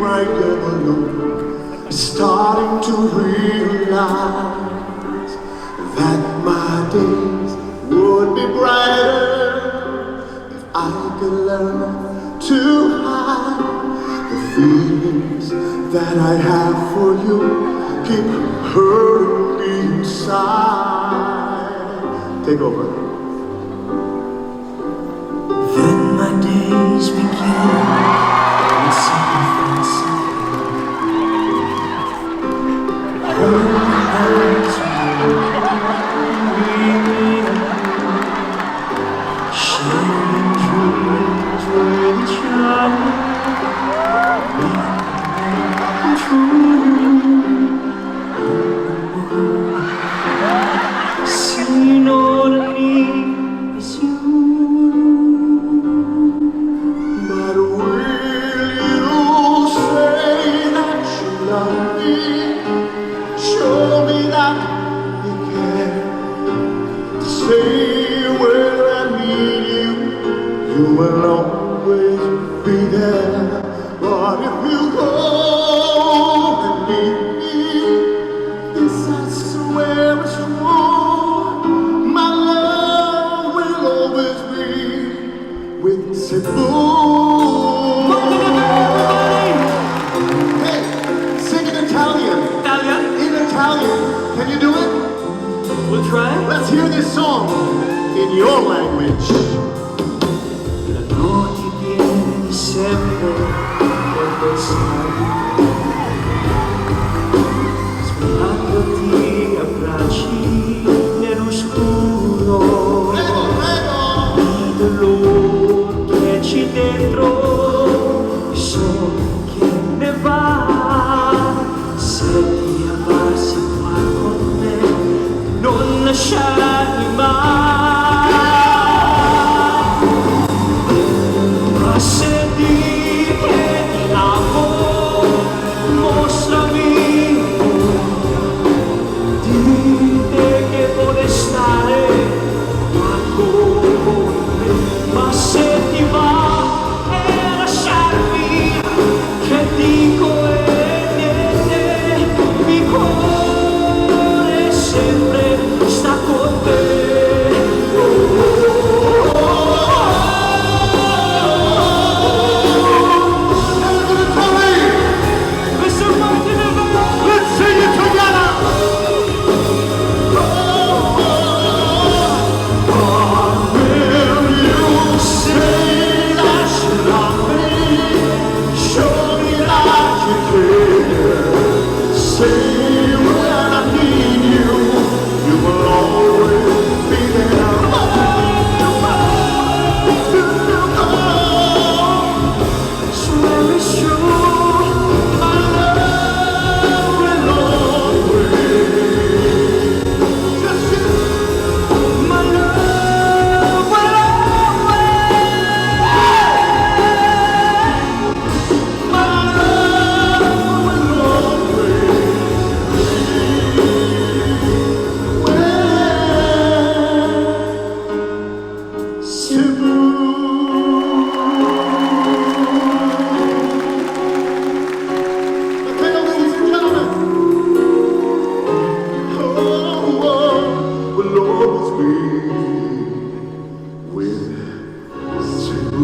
I never know, is starting to realize that my days would be brighter if I could learn to hide the feelings that I have for you. Keep hurting me inside. Take over. Then my days begin with sacrificing. Holding hands with sharing dreams with each other. Seen all I need is you. But will you say that you love me? Show me that you care. Say when I need you, you will always be there. But if you go and leave me, yes, I swear it's true. My love will always be with Cebu. Hey, sing in Italian. Italian? In Italian. Can you do it? We'll try. Let's hear this song in your language. La notte viene sempre per pensare, svegliandoti a bracci nell'oscuro. Prego, prego. Il dolore che c'è dentro, so che ne va. Se ti amassi qua con me, non lasciarmi mai. Ma se di che ti amo, mostrami. Dite che vuole stare qua con me. Ma se ti va e lasciarmi, che dico e niente, mi cuore sempre sta con te. Mr. Martin, Let's sing it together. Will you say that you love me? Show me that you care. Say when I need you, you will always be there. swear it's true. My love will always. Just you. My love will always. My love will always. Cebu. Okay, ladies and gentlemen. Oh, will always be with Cebu.